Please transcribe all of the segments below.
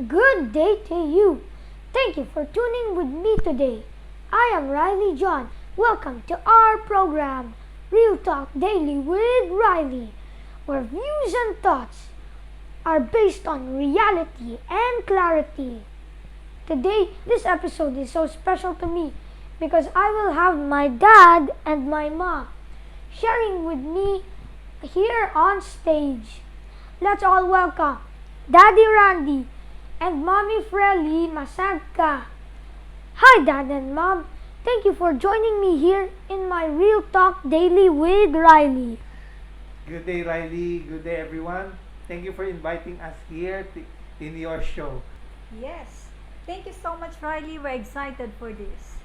Good day to you. Thank you for tuning with me today. I am Riley John. Welcome to our program, Real Talk Daily with Riley, where views and thoughts are based on reality and clarity. Today, this episode is so special to me because I will have my dad and my mom sharing with me here on stage. Let's all welcome Daddy Randy and Mommy Raely Masagka. Hi, Dad and Mom. Thank you for joining me here in my Real Talk Daily with Riley. Good day, Riley. Good day, everyone. Thank you for inviting us here in your show. Yes. Thank you so much, Riley. We're excited for this.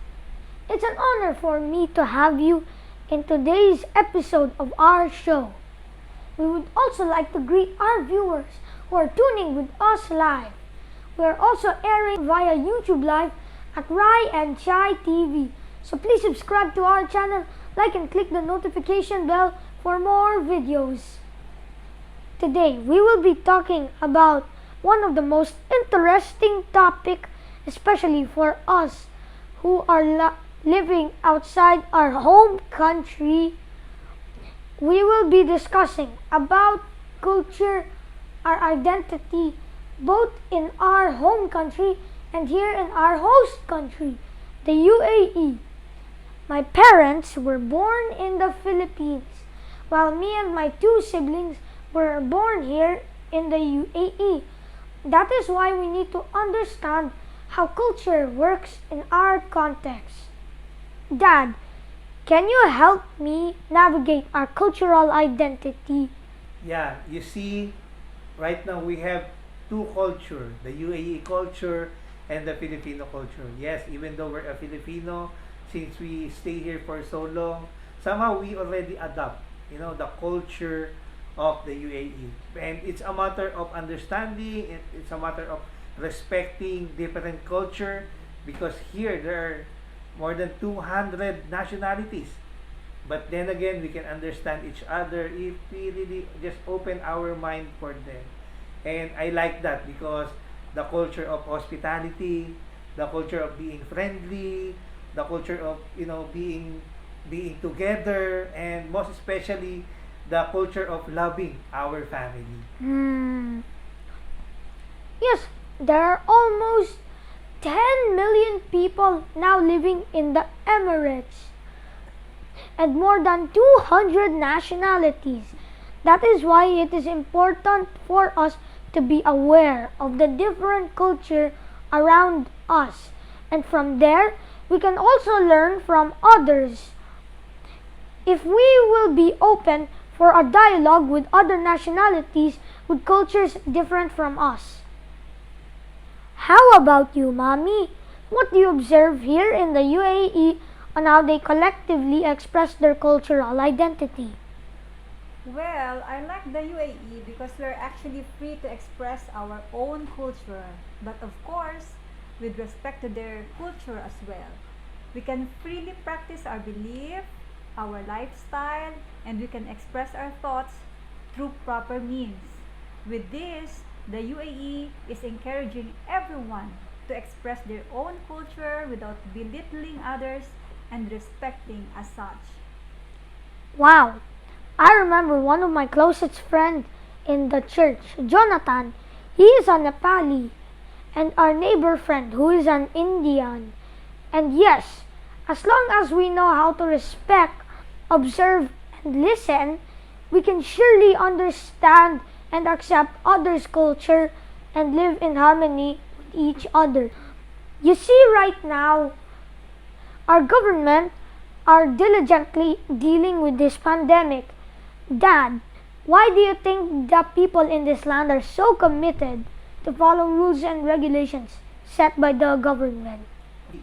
It's an honor for me to have you in today's episode of our show. We would also like to greet our viewers who are tuning with us live. We are also airing via YouTube Live at Rai and Chai TV. So please subscribe to our channel, like and click the notification bell for more videos. Today we will be talking about one of the most interesting topic, especially for us who are living outside our home country. We will be discussing about culture, our identity, both in our home country and here in our host country, the UAE. My parents were born in the Philippines, while me and my two siblings were born here in the UAE. That is why we need to understand how culture works in our context. Dad, can you help me navigate our cultural identity? Yeah, you see, right now we have two culture, the UAE culture and the Filipino culture. Yes, even though we're a Filipino, since we stay here for so long, somehow we already adopt, the culture of the UAE. And it's a matter of understanding, it's a matter of respecting different culture, because here there are more than 200 nationalities. But then again, we can understand each other if we really just open our mind for them. And I like that because the culture of hospitality, the culture of being friendly, the culture of being together, and most especially the culture of loving our family. Yes, there are almost 10 million people now living in the Emirates and more than 200 nationalities. That is why it is important for us to be aware of the different culture around us. And from there, we can also learn from others. If we will be open for a dialogue with other nationalities with cultures different from us. How about you, Mommy? What do you observe here in the UAE on how they collectively express their cultural identity? Well, I like the UAE because we're actually free to express our own culture. But of course, with respect to their culture as well. We can freely practice our belief, our lifestyle, and we can express our thoughts through proper means. With this, the UAE is encouraging everyone to express their own culture without belittling others and respecting as such. Wow! I remember one of my closest friends in the church, Jonathan. He is a Nepali, and our neighbor friend who is an Indian. And yes, as long as we know how to respect, observe, and listen, we can surely understand and accept others' culture and live in harmony with each other. You see, right now, our government are diligently dealing with this pandemic. Dad, why do you think the people in this land are so committed to follow rules and regulations set by the government?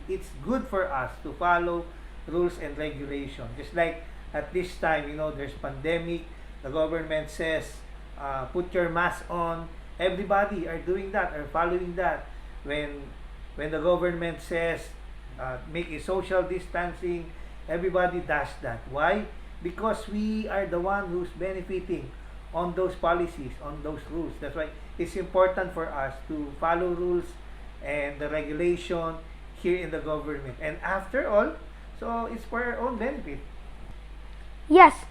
It's good for us to follow rules and regulation. Just like at this time, there's pandemic, the government says, put your mask on. Everybody are doing that, are following that. When the government says, make a social distancing, everybody does that. Why? Because we are the one who's benefiting on those policies, on those rules. That's why it's important for us to follow rules and the regulation here in the government. And after all, so it's for our own benefit. Yes,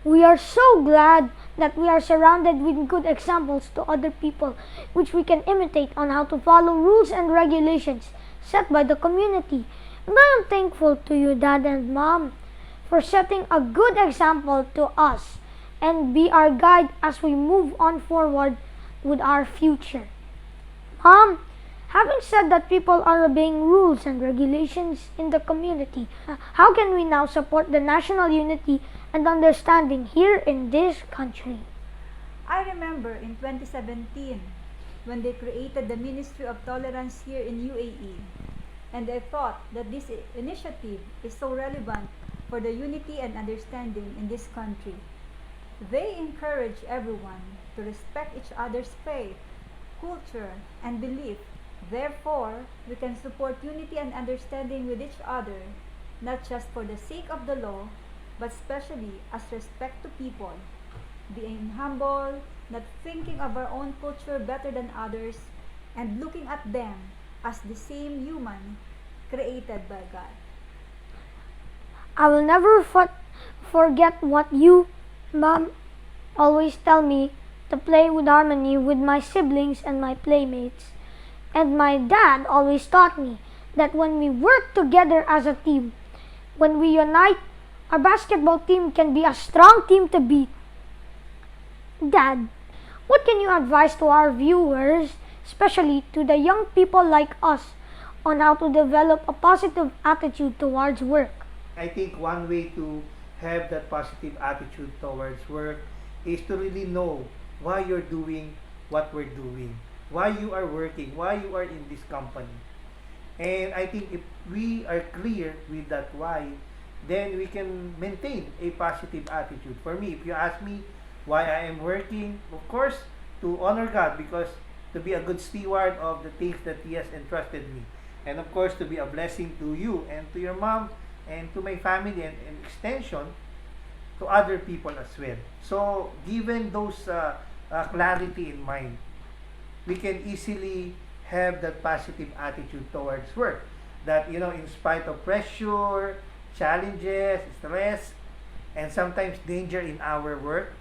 we are so glad that we are surrounded with good examples to other people which we can imitate on how to follow rules and regulations set by the community. And I am thankful to you, Dad and Mom, for setting a good example to us and be our guide as we move on forward with our future. Mom, having said that people are obeying rules and regulations in the community, how can we now support the national unity and understanding here in this country? I remember in 2017 when they created the Ministry of Tolerance here in UAE, and I thought that this initiative is so relevant for the unity and understanding in this country. They encourage everyone to respect each other's faith, culture, and belief. Therefore, we can support unity and understanding with each other, not just for the sake of the law, but especially as respect to people, being humble, not thinking of our own culture better than others, and looking at them as the same human created by God. I will never forget what you, Mom, always tell me to play with harmony with my siblings and my playmates. And my dad always taught me that when we work together as a team, when we unite, our basketball team can be a strong team to beat. Dad, what can you advise to our viewers, especially to the young people like us, on how to develop a positive attitude towards work? I think one way to have that positive attitude towards work is to really know why you're doing what we're doing, why you are working, why you are in this company. And I think if we are clear with that why, then we can maintain a positive attitude. For me, if you ask me why I am working, of course, to honor God, because to be a good steward of the things that He has entrusted me. And of course, to be a blessing to you and to your mom and to my family and extension to other people as well. So, given those clarity in mind, we can easily have that positive attitude towards work. That, in spite of pressure, challenges, stress, and sometimes danger in our work,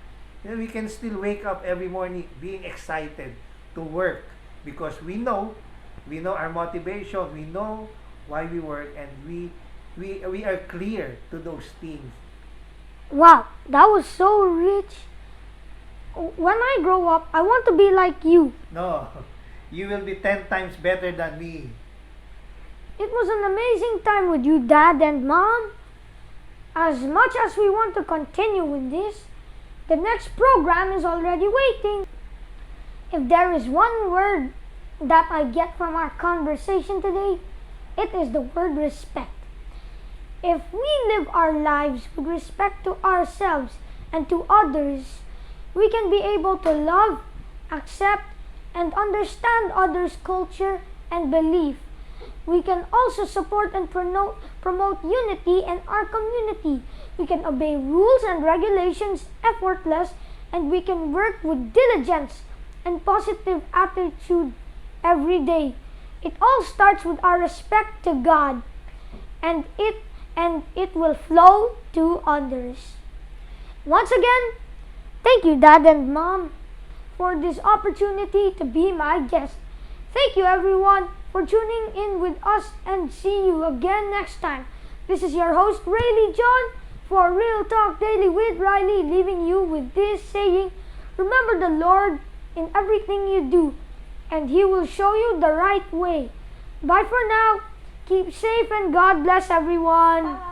we can still wake up every morning being excited to work because we know our motivation, we know why we work, and we are clear to those things. Wow, that was so rich. When I grow up, I want to be like you. No, you will be 10 times better than me. It was an amazing time with you, Dad and Mom. As much as we want to continue with this, the next program is already waiting. If there is one word that I get from our conversation today, it is the word respect. If we live our lives with respect to ourselves and to others, we can be able to love, accept, and understand others' culture and belief. We can also support and promote unity in our community. We can obey rules and regulations effortless, and we can work with diligence and positive attitude every day. It all starts with our respect to God, and it will flow to others. Once again, thank you, Dad and Mom, for this opportunity to be my guest. Thank you, everyone, for tuning in with us, and see you again next time. This is your host, Raely John, for Real Talk Daily with Raely, leaving you with this saying: remember the Lord in everything you do, and He will show you the right way. Bye for now. Keep safe, and God bless everyone. Bye.